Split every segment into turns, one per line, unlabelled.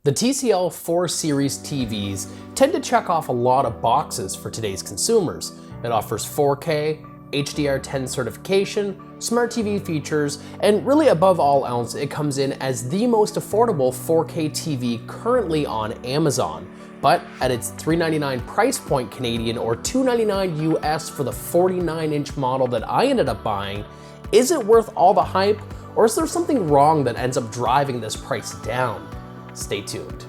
The TCL 4 Series TVs tend to check off a lot of boxes for today's consumers. It offers 4K, HDR10 certification, smart TV features, and really above all else, it comes in as the most affordable 4K TV currently on Amazon. But at its $399 price point Canadian or $299 US for the 49-inch model that I ended up buying, is it worth all the hype, or is there something wrong that ends up driving this price down? Stay tuned.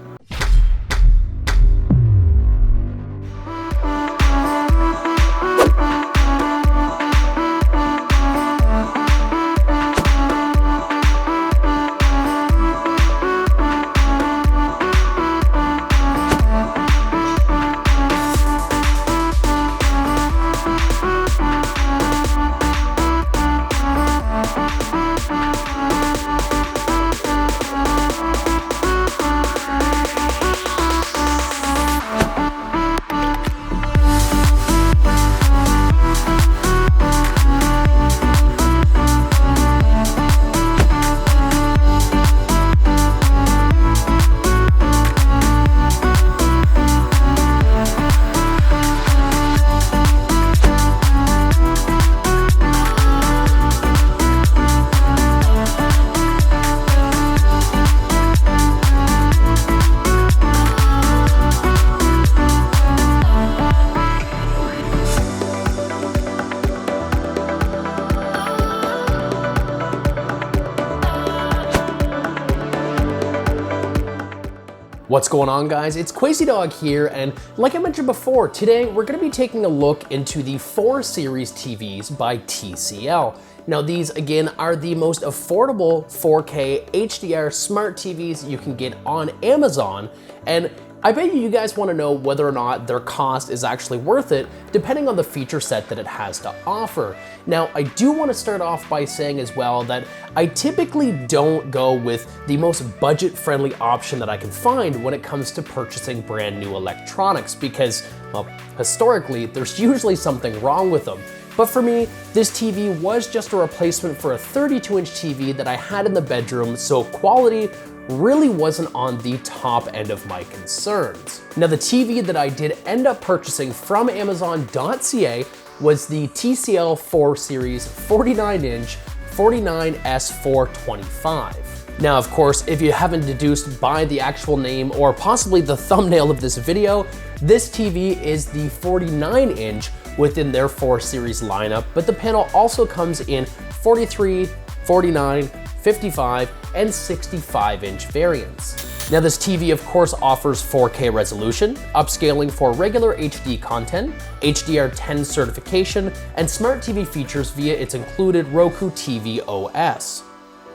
What's going on, guys? It's Crazy Dog here, and like I mentioned before, today we're going to be taking a look into the 4 Series TVs by TCL. Now, these again are the most affordable 4K HDR smart TVs you can get on Amazon, and I bet you guys want to know whether or not their cost is actually worth it, depending on the feature set that it has to offer. Now, I do want to start off by saying as well that I typically don't go with the most budget-friendly option that I can find when it comes to purchasing brand new electronics, because, well, historically, there's usually something wrong with them. But for me, this TV was just a replacement for a 32-inch TV that I had in the bedroom, so quality really wasn't on the top end of my concerns. Now, the TV that I did end up purchasing from Amazon.ca was the TCL 4 Series 49-inch 49S425. Now, of course, if you haven't deduced by the actual name or possibly the thumbnail of this video, this TV is the 49-inch within their 4 Series lineup, but the panel also comes in 43, 49, 55, and 65-inch variants. Now, this TV, of course, offers 4K resolution, upscaling for regular HD content, HDR10 certification, and smart TV features via its included Roku TV OS.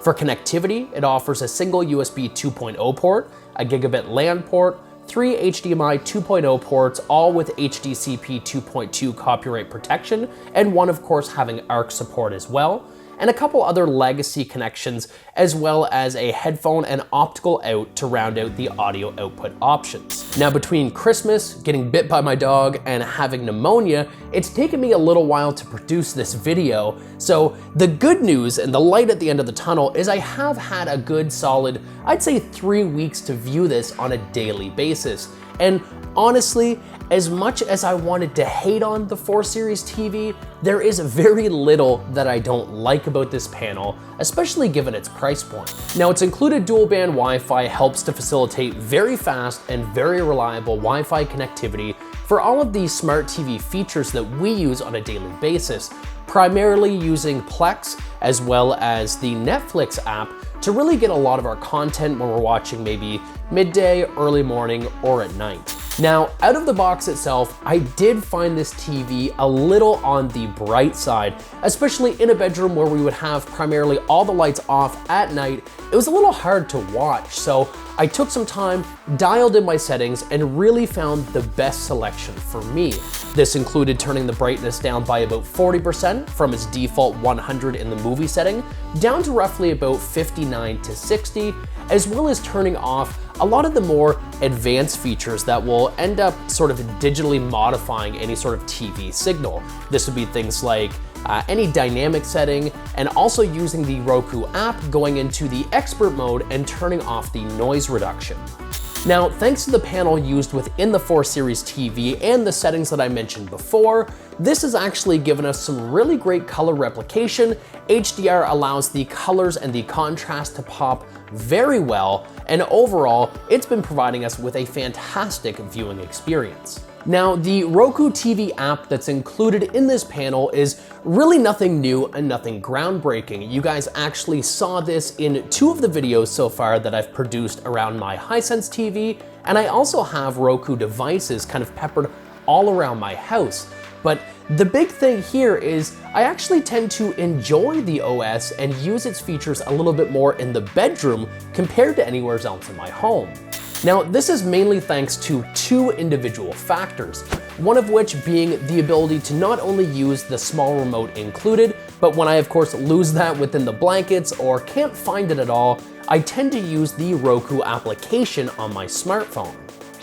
For connectivity, it offers a single USB 2.0 port, a gigabit LAN port, 3 HDMI 2.0 ports, all with HDCP 2.2 copyright protection, and one, of course, having ARC support as well, and a couple other legacy connections, as well as a headphone and optical out to round out the audio output options. Now, between Christmas, getting bit by my dog, and having pneumonia, it's taken me a little while to produce this video. So the good news and the light at the end of the tunnel is I have had a good solid, I'd say 3 weeks to view this on a daily basis. And honestly, as much as I wanted to hate on the 4 Series TV, there is very little that I don't like about this panel, especially given its price point. Now, its included dual band Wi-Fi helps to facilitate very fast and very reliable Wi-Fi connectivity for all of these smart TV features that we use on a daily basis, primarily using Plex as well as the Netflix app to really get a lot of our content when we're watching maybe midday, early morning, or at night. Now, out of the box itself, I did find this TV a little on the bright side, especially in a bedroom where we would have primarily all the lights off at night. It was a little hard to watch, so I took some time, dialed in my settings, and really found the best selection for me. This included turning the brightness down by about 40% from its default 100 in the movie setting, down to roughly about 59 to 60, as well as turning off a lot of the more advanced features that will end up sort of digitally modifying any sort of TV signal. This would be things like any dynamic setting, and also using the Roku app, going into the expert mode and turning off the noise reduction. Now, thanks to the panel used within the 4 Series TV and the settings that I mentioned before, this has actually given us some really great color replication. HDR allows the colors and the contrast to pop very well, and overall, it's been providing us with a fantastic viewing experience. Now, the Roku TV app that's included in this panel is really nothing new and nothing groundbreaking. You guys actually saw this in 2 of the videos so far that I've produced around my Hisense TV, and I also have Roku devices kind of peppered all around my house. But the big thing here is I actually tend to enjoy the OS and use its features a little bit more in the bedroom compared to anywhere else in my home. Now, this is mainly thanks to 2 individual factors, one of which being the ability to not only use the small remote included, but when I of course lose that within the blankets or can't find it at all, I tend to use the Roku application on my smartphone.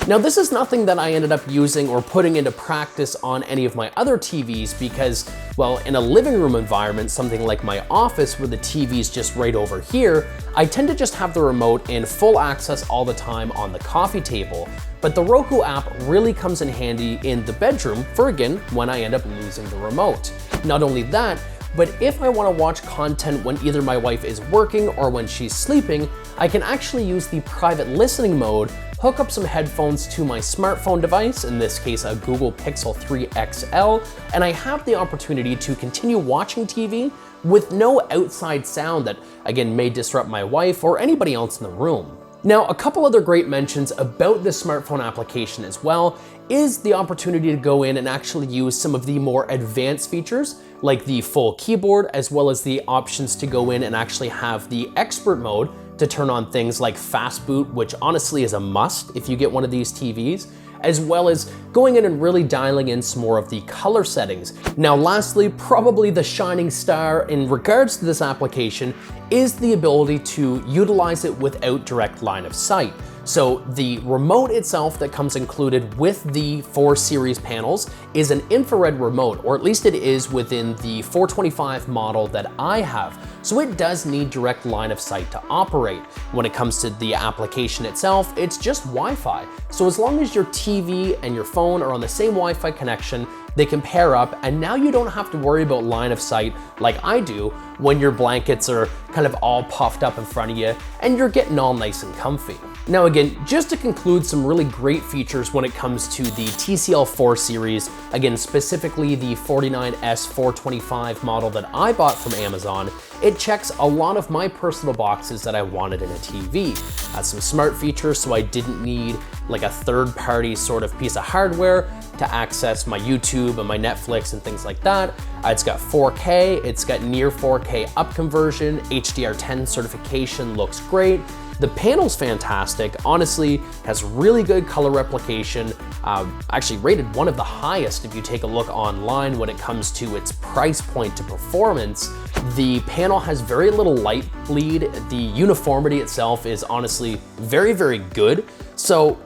Now, this is nothing that I ended up using or putting into practice on any of my other TVs because, well, in a living room environment, something like my office where the TV's just right over here, I tend to just have the remote in full access all the time on the coffee table. But the Roku app really comes in handy in the bedroom for, again, when I end up losing the remote. Not only that, but if I want to watch content when either my wife is working or when she's sleeping, I can actually use the private listening mode, hook up some headphones to my smartphone device, in this case a Google Pixel 3 XL, and I have the opportunity to continue watching TV with no outside sound that, again, may disrupt my wife or anybody else in the room. Now, a couple other great mentions about this smartphone application as well is the opportunity to go in and actually use some of the more advanced features like the full keyboard, as well as the options to go in and actually have the expert mode to turn on things like fast boot, which honestly is a must if you get one of these TVs, as well as going in and really dialing in some more of the color settings. Now, lastly, probably the shining star in regards to this application is the ability to utilize it without direct line of sight. So the remote itself that comes included with the 4 Series panels is an infrared remote, or at least it is within the 425 model that I have. So it does need direct line of sight to operate. When it comes to the application itself, it's just Wi-Fi. So as long as your TV and your phone are on the same Wi-Fi connection, they can pair up, and now you don't have to worry about line of sight like I do when your blankets are kind of all puffed up in front of you and you're getting all nice and comfy. Now again, just to conclude some really great features when it comes to the TCL 4 Series, again specifically the 49S 425 model that I bought from Amazon, it checks a lot of my personal boxes that I wanted in a TV. Has some smart features, so I didn't need like a third-party sort of piece of hardware to access my YouTube and my Netflix and things like that. It's got 4K, it's got near 4K up conversion, HDR10 certification looks great. The panel's fantastic, honestly, has really good color replication, actually rated one of the highest if you take a look online when it comes to its price point to performance. The panel has very little light bleed. The uniformity itself is honestly very, very good. So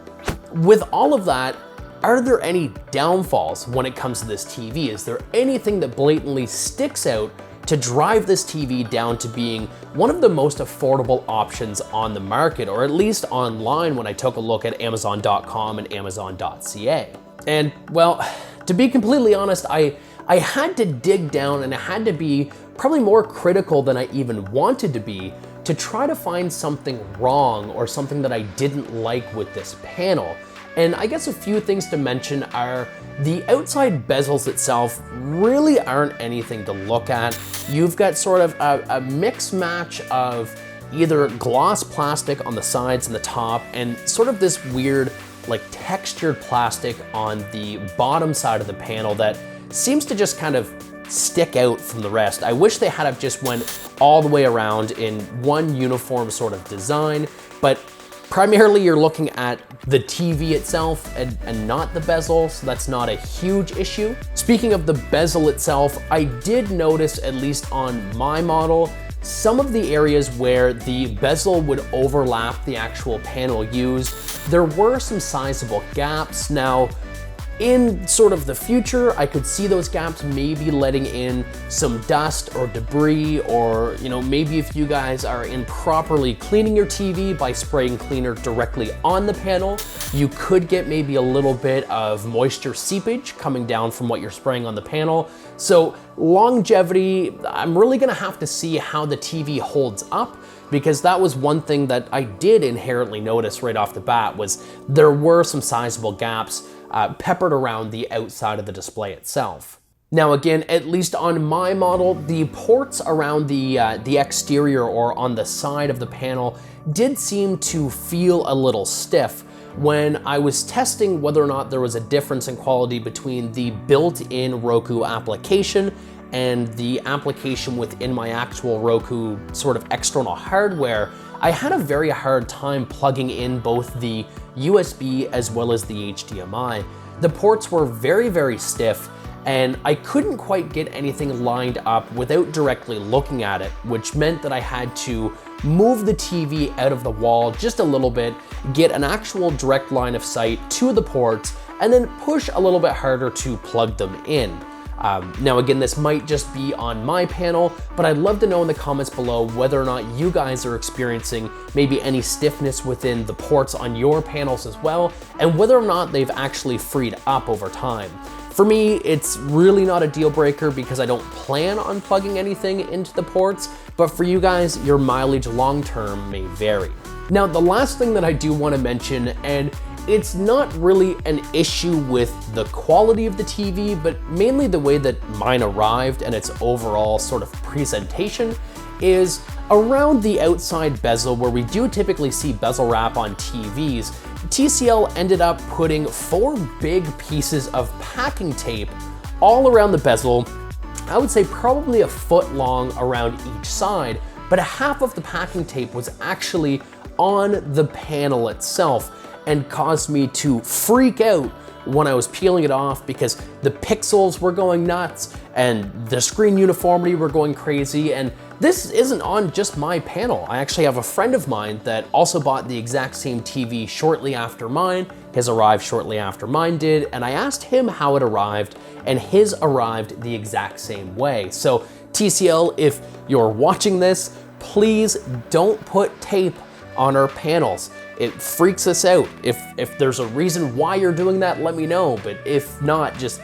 with all of that, are there any downfalls when it comes to this TV? Is there anything that blatantly sticks out to drive this TV down to being one of the most affordable options on the market, or at least online when I took a look at Amazon.com and Amazon.ca? And well, to be completely honest, I had to dig down and I had to be probably more critical than I even wanted to be to try to find something wrong or something that I didn't like with this panel. And I guess a few things to mention are the outside bezels itself really aren't anything to look at. You've got sort of a mix match of either gloss plastic on the sides and the top and sort of this weird like textured plastic on the bottom side of the panel that seems to just kind of stick out from the rest. I wish they had have just went all the way around in one uniform sort of design, but primarily you're looking at the TV itself and not the bezel, so that's not a huge issue. Speaking of the bezel itself, I did notice, at least on my model, some of the areas where the bezel would overlap the actual panel used. There were some sizable gaps. Now, In sort of the future, I could see those gaps maybe letting in some dust or debris, or maybe if you guys are improperly cleaning your TV by spraying cleaner directly on the panel, you could get maybe a little bit of moisture seepage coming down from what you're spraying on the panel. So longevity, I'm really gonna have to see how the TV holds up, because that was one thing that I did inherently notice right off the bat, was there were some sizable gaps peppered around the outside of the display itself. Now again, at least on my model, the ports around the exterior or on the side of the panel did seem to feel a little stiff when I was testing whether or not there was a difference in quality between the built-in Roku application and the application within my actual Roku sort of external hardware. I had a very hard time plugging in both the USB as well as the HDMI. The ports were very, very stiff, and I couldn't quite get anything lined up without directly looking at it, which meant that I had to move the TV out of the wall just a little bit, get an actual direct line of sight to the ports, and then push a little bit harder to plug them in. Now again, this might just be on my panel, but I'd love to know in the comments below whether or not you guys are experiencing maybe any stiffness within the ports on your panels as well, and whether or not they've actually freed up over time. For me, it's really not a deal breaker because I don't plan on plugging anything into the ports, but for you guys, your mileage long-term may vary. Now, the last thing that I do want to mention, and it's not really an issue with the quality of the TV, but mainly the way that mine arrived and its overall sort of presentation, is around the outside bezel where we do typically see bezel wrap on TVs. TCL ended up putting 4 big pieces of packing tape all around the bezel. I would say probably a foot long around each side, but half of the packing tape was actually on the panel itself, and caused me to freak out when I was peeling it off because the pixels were going nuts and the screen uniformity were going crazy. And this isn't on just my panel. I actually have a friend of mine that also bought the exact same TV shortly after mine. His arrived shortly after mine did, and I asked him how it arrived, and his arrived the exact same way. So TCL, if you're watching this, please don't put tape on our panels. It freaks us out. If there's a reason why you're doing that, let me know. But if not, just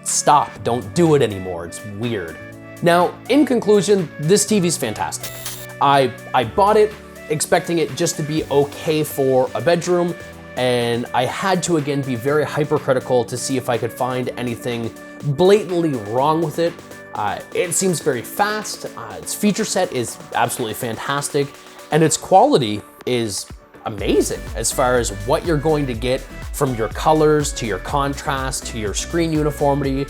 stop. Don't do it anymore. It's weird. Now, in conclusion, this TV's fantastic. I bought it expecting it just to be okay for a bedroom, and I had to again be very hypercritical to see if I could find anything blatantly wrong with it. It seems very fast. Its feature set is absolutely fantastic, and its quality is amazing as far as what you're going to get from your colors to your contrast to your screen uniformity.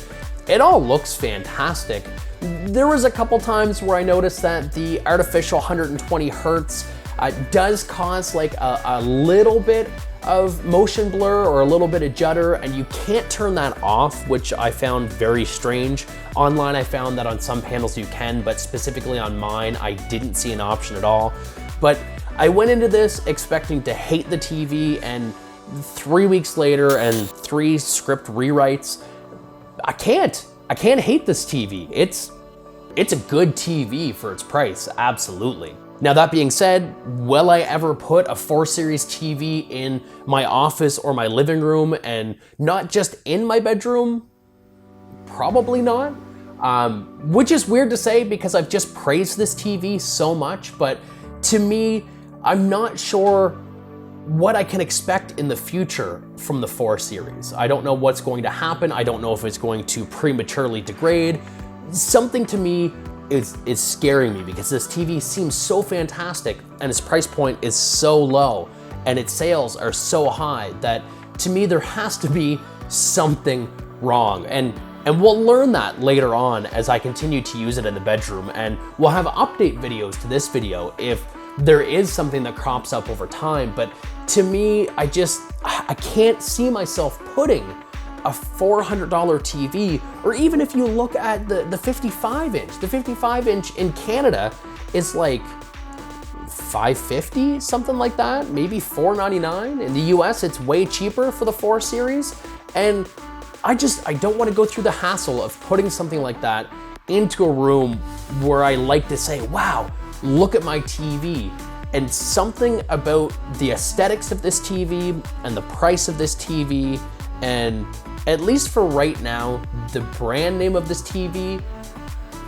It all looks fantastic. There was a couple times where I noticed that the artificial 120 hertz does cause like a little bit of motion blur or a little bit of judder, and you can't turn that off, which I found very strange. Online I found that on some panels you can, but specifically on mine I didn't see an option at all. But I went into this expecting to hate the TV, and 3 weeks later and 3 script rewrites, I can't hate this TV. It's a good TV for its price, absolutely. Now that being said, will I ever put a 4 Series TV in my office or my living room and not just in my bedroom? Probably not. Which is weird to say because I've just praised this TV so much, but to me, I'm not sure what I can expect in the future from the 4 Series. I don't know what's going to happen. I don't know if it's going to prematurely degrade. Something to me is scaring me because this TV seems so fantastic and its price point is so low and its sales are so high that to me there has to be something wrong. And we'll learn that later on as I continue to use it in the bedroom, and we'll have update videos to this video if there is something that crops up over time. But to me, I can't see myself putting a $400 TV, or even if you look at the 55 inch. The 55 inch in Canada is like $550, something like that, maybe $499. In the US, it's way cheaper for the 4 Series. And I don't want to go through the hassle of putting something like that into a room where I like to say, wow, look at my TV. And something about the aesthetics of this TV and the price of this TV, and at least for right now, the brand name of this TV,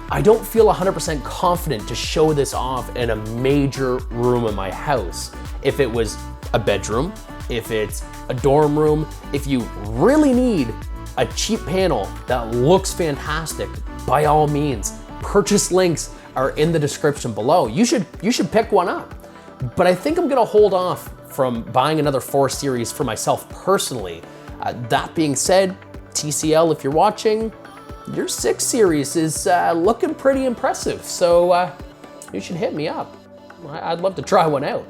I don't feel 100% confident to show this off in a major room in my house. If it was a bedroom, if it's a dorm room, if you really need a cheap panel that looks fantastic, by all means, purchase links are in the description below. You should pick one up. But I think I'm gonna hold off from buying another 4 Series for myself personally. That being said, TCL, if you're watching, your 6 Series is looking pretty impressive. So you should hit me up. I'd love to try one out.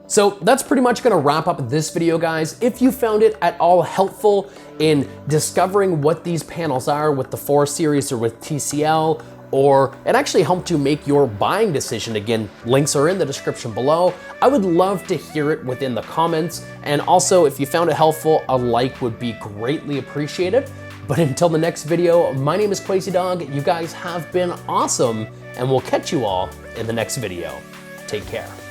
So that's pretty much gonna wrap up this video, guys. If you found it at all helpful in discovering what these panels are with the 4 Series or with TCL, or it actually helped you make your buying decision, again, links are in the description below. I would love to hear it within the comments. And also, if you found it helpful, a like would be greatly appreciated. But until the next video, my name is Crazy Dog. You guys have been awesome, and we'll catch you all in the next video. Take care.